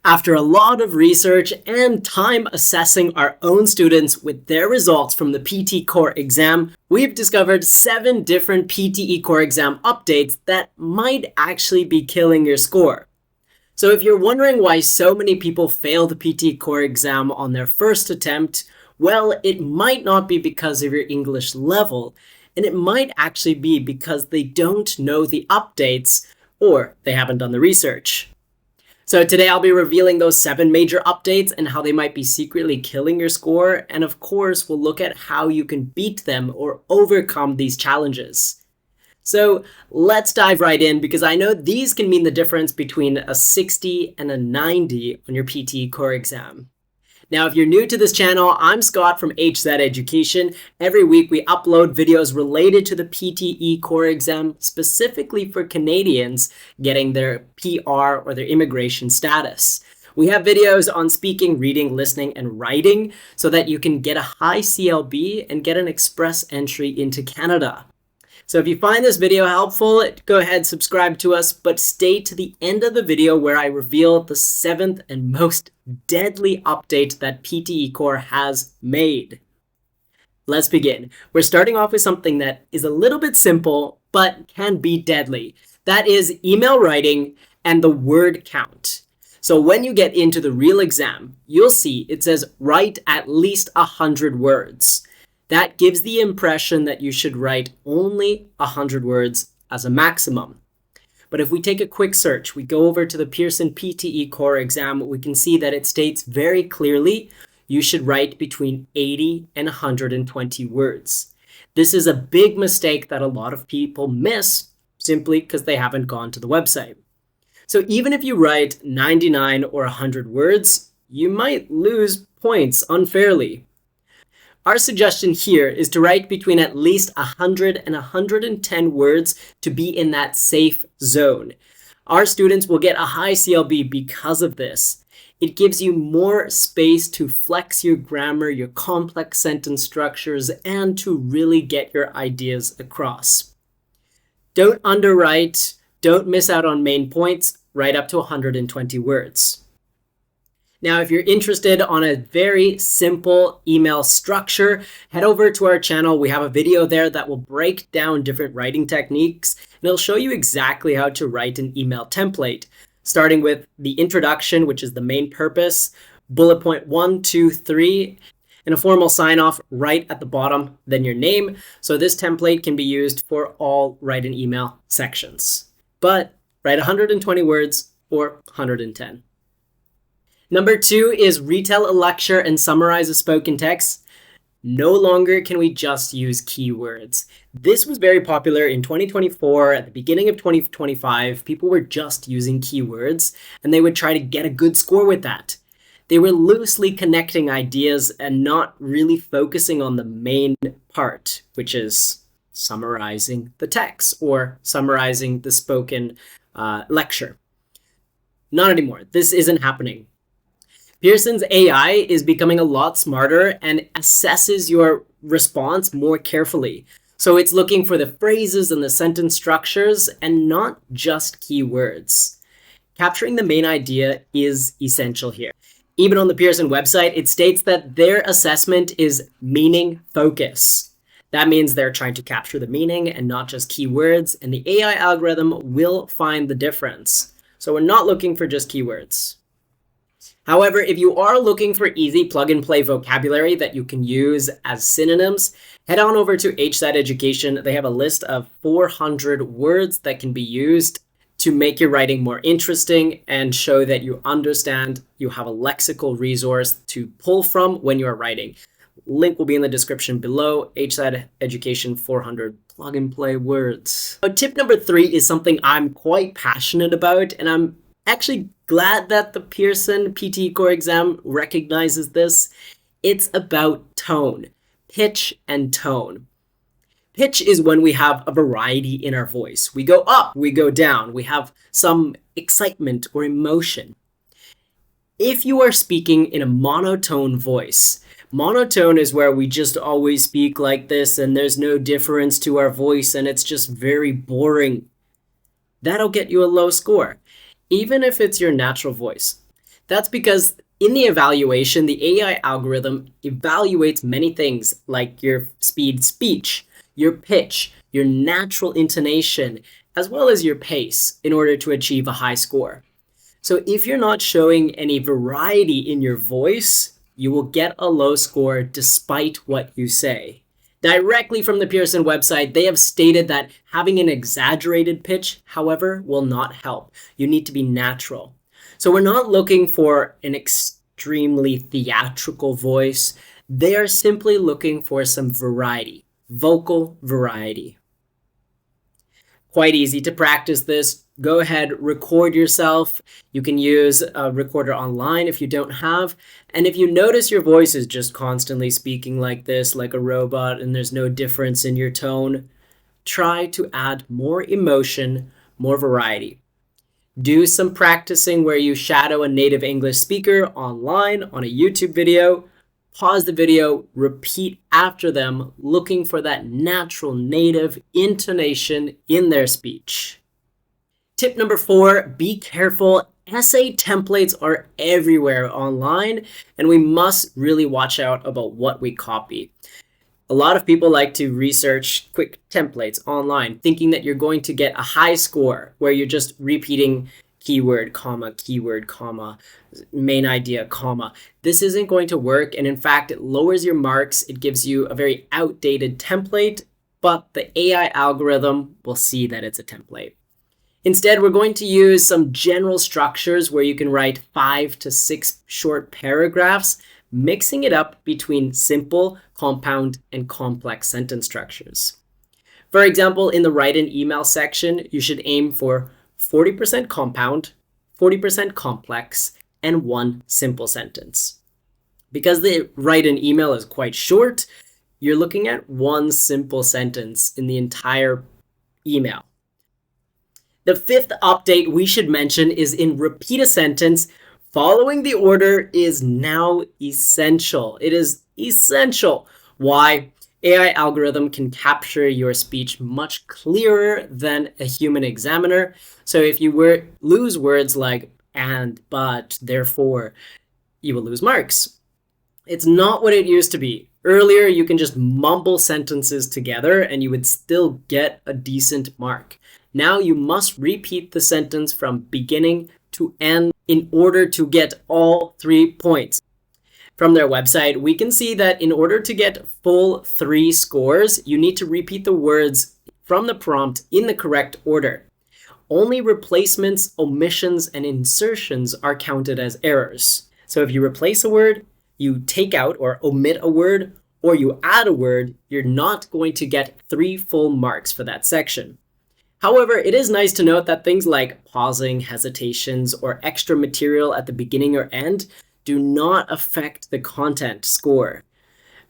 After a lot of research and time assessing our own students with their results from the PTE core exam, we've discovered 7 different PTE core exam updates that might actually be killing your score. So if you're wondering why so many people fail the PTE core exam on their first attempt, well, it might not be because of your English level, and it might actually be because they don't know the updates or they haven't done the research. So today I'll be revealing those 7 major updates and how they might be secretly killing your score. And of course, we'll look at how you can beat them or overcome these challenges. So let's dive right in, because I know these can mean the difference between a 60 and a 90 on your PTE core exam. Now, if you're new to this channel, I'm Scott from HZad Education. Every week we upload videos related to the PTE core exam, specifically for Canadians getting their PR or their immigration status. We have videos on speaking, reading, listening, and writing so that you can get a high CLB and get an express entry into Canada. So if you find this video helpful, go ahead, subscribe to us, but stay to the end of the video where I reveal the 7th and most deadly update that PTE Core has made. Let's begin. We're starting off with something that is a little bit simple, but can be deadly. That is email writing and the word count. So when you get into the real exam, you'll see it says write at least 100 words. That gives the impression that you should write only 100 words as a maximum. But if we take a quick search, we go over to the Pearson PTE core exam, we can see that it states very clearly you should write between 80 and 120 words. This is a big mistake that a lot of people miss simply because they haven't gone to the website. So even if you write 99 or 100 words, you might lose points unfairly. Our suggestion here is to write between at least 100 and 110 words to be in that safe zone. Our students will get a high CLB because of this. It gives you more space to flex your grammar, your complex sentence structures, and to really get your ideas across. Don't underwrite, don't miss out on main points, write up to 120 words. Now, if you're interested on a very simple email structure, head over to our channel. We have a video there that will break down different writing techniques, and it'll show you exactly how to write an email template, starting with the introduction, which is the main purpose, bullet point 1, 2, 3, and a formal sign-off right at the bottom, then your name. So this template can be used for all write an email sections. But write 120 words or 110. Number 2 is retell a lecture and summarize a spoken text. No longer can we just use keywords. This was very popular in 2024. At the beginning of 2025, people were just using keywords and they would try to get a good score with that. They were loosely connecting ideas and not really focusing on the main part, which is summarizing the text or summarizing the spoken lecture. Not anymore. This isn't happening. Pearson's AI is becoming a lot smarter and assesses your response more carefully. So it's looking for the phrases and the sentence structures and not just keywords. Capturing the main idea is essential here. Even on the Pearson website, it states that their assessment is meaning focus. That means they're trying to capture the meaning and not just keywords, and the AI algorithm will find the difference. So we're not looking for just keywords. However, if you are looking for easy plug-and-play vocabulary that you can use as synonyms, head on over to HZad Education. They have a list of 400 words that can be used to make your writing more interesting and show that you understand, you have a lexical resource to pull from when you are writing. Link will be in the description below. HZad Education 400 plug-and-play words. So tip number 3 is something I'm quite passionate about, and I'm actually glad that the Pearson PTE core exam recognizes this. It's about tone, pitch and tone. Pitch is when we have a variety in our voice. We go up, we go down, we have some excitement or emotion. If you are speaking in a monotone voice, monotone is where we just always speak like this and there's no difference to our voice and it's just very boring. That'll get you a low score, even if it's your natural voice. That's because in the evaluation, the AI algorithm evaluates many things like your speech, your pitch, your natural intonation, as well as your pace in order to achieve a high score. So if you're not showing any variety in your voice, you will get a low score despite what you say. Directly from the Pearson website, they have stated that having an exaggerated pitch, however, will not help. You need to be natural. So we're not looking for an extremely theatrical voice. They are simply looking for some variety, vocal variety. Quite easy to practice this. Go ahead, record yourself. You can use a recorder online if you don't have. And if you notice your voice is just constantly speaking like this, like a robot, and there's no difference in your tone, try to add more emotion, more variety. Do some practicing where you shadow a native English speaker online on a YouTube video. Pause the video, repeat after them, looking for that natural native intonation in their speech. Tip number 4, be careful. Essay templates are everywhere online, and we must really watch out about what we copy. A lot of people like to research quick templates online, thinking that you're going to get a high score where you're just repeating keyword, comma, main idea, comma. This isn't going to work, and in fact, it lowers your marks. It gives you a very outdated template, but the AI algorithm will see that it's a template. Instead, we're going to use some general structures where you can write 5 to 6 short paragraphs, mixing it up between simple, compound, and complex sentence structures. For example, in the write an email section, you should aim for 40% compound, 40% complex, and 1 simple sentence. Because the write an email is quite short, you're looking at 1 simple sentence in the entire email. The 5th update we should mention is in repeat a sentence. Following the order is now essential. It is essential. Why? AI algorithm can capture your speech much clearer than a human examiner. So if you lose words like and, but, therefore, you will lose marks. It's not what it used to be. Earlier, you can just mumble sentences together and you would still get a decent mark. Now you must repeat the sentence from beginning to end in order to get all 3 points. From their website, we can see that in order to get full 3 scores, you need to repeat the words from the prompt in the correct order. Only replacements, omissions, and insertions are counted as errors. So if you replace a word, you take out or omit a word, or you add a word, you're not going to get 3 full marks for that section. However, it is nice to note that things like pausing, hesitations, or extra material at the beginning or end do not affect the content score.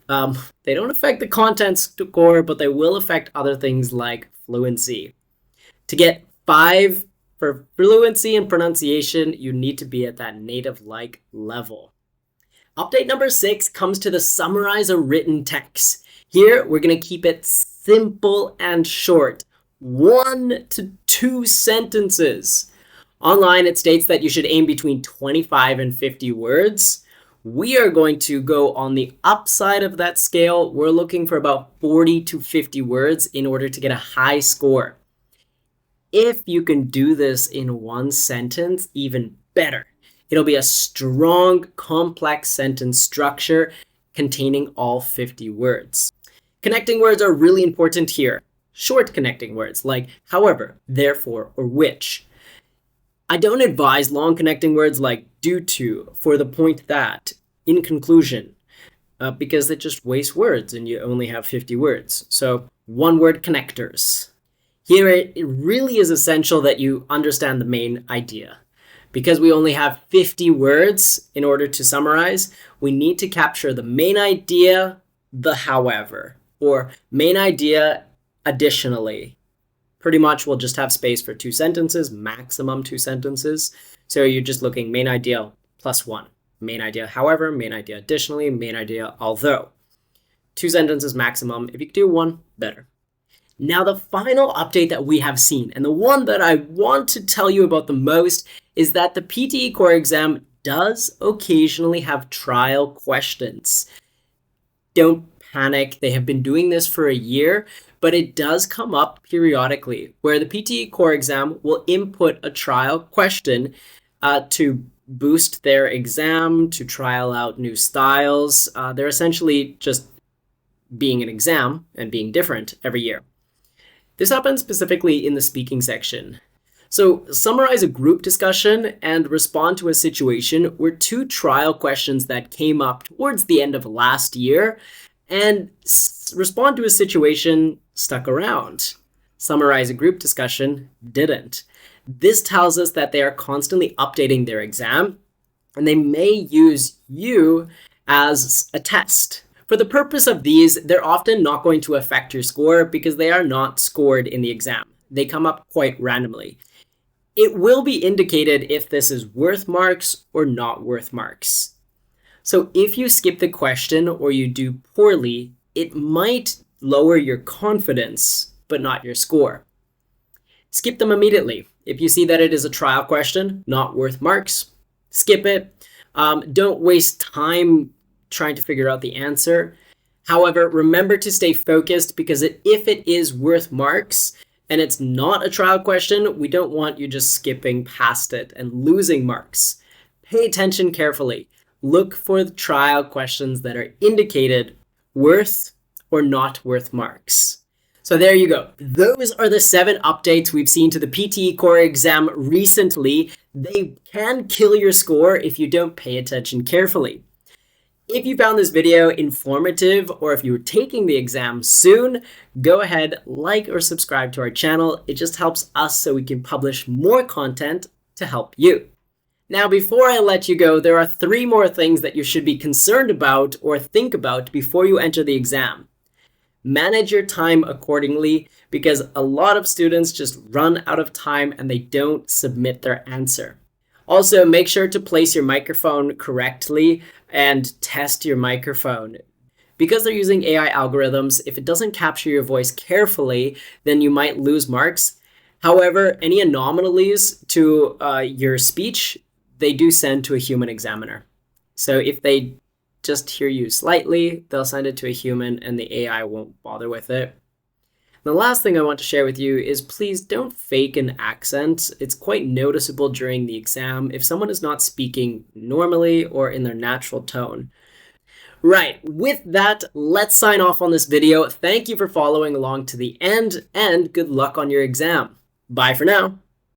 They don't affect the content score, but they will affect other things like fluency. To get 5 for fluency and pronunciation, you need to be at that native-like level. Update number 6 comes to the summarize a written text. Here, we're going to keep it simple and short. 1 to 2 sentences. Online, it states that you should aim between 25 and 50 words. We are going to go on the upside of that scale. We're looking for about 40 to 50 words in order to get a high score. If you can do this in 1 sentence, even better. It'll be a strong, complex sentence structure containing all 50 words. Connecting words are really important here. Short connecting words like however, therefore, or which. I don't advise long connecting words like due to, for the point that, in conclusion, because it just wastes words and you only have 50 words. So 1-word connectors. Here it really is essential that you understand the main idea. Because we only have 50 words in order to summarize, we need to capture the main idea, the however, or main idea additionally. Pretty much we'll just have space for 2 sentences, maximum 2 sentences. So you're just looking main idea plus 1. Main idea however, main idea additionally, main idea although. 2 sentences maximum. If you could do 1, better. Now the final update that we have seen, and the one that I want to tell you about the most, is that the PTE core exam does occasionally have trial questions. Don't panic. They have been doing this for a year, but it does come up periodically where the PTE core exam will input a trial question to boost their exam, to trial out new styles. They're essentially just being an exam and being different every year. This happens specifically in the speaking section. So, summarize a group discussion and respond to a situation were two trial questions that came up towards the end of last year, and respond to a situation stuck around. Summarize a group discussion didn't. This tells us that they are constantly updating their exam, and they may use you as a test. For the purpose of these, they're often not going to affect your score because they are not scored in the exam. They come up quite randomly. It will be indicated if this is worth marks or not worth marks. So if you skip the question or you do poorly, it might lower your confidence, but not your score. Skip them immediately. If you see that it is a trial question, not worth marks, skip it. Don't waste time trying to figure out the answer. However, remember to stay focused because if it is worth marks and it's not a trial question, we don't want you just skipping past it and losing marks. Pay attention carefully. Look for the trial questions that are indicated worth or not worth marks. So there you go. Those are the 7 updates we've seen to the PTE core exam recently. They can kill your score if you don't pay attention carefully. If you found this video informative or if you're taking the exam soon, go ahead, like or subscribe to our channel. It just helps us so we can publish more content to help you. Now, before I let you go, there are 3 more things that you should be concerned about or think about before you enter the exam. Manage your time accordingly because a lot of students just run out of time and they don't submit their answer. Also, make sure to place your microphone correctly and test your microphone. Because they're using AI algorithms, if it doesn't capture your voice carefully, then you might lose marks. However, any anomalies to your speech, they do send to a human examiner. So if they just hear you slightly, they'll send it to a human and the AI won't bother with it. The last thing I want to share with you is please don't fake an accent. It's quite noticeable during the exam if someone is not speaking normally or in their natural tone. Right, with that, let's sign off on this video. Thank you for following along to the end and good luck on your exam. Bye for now.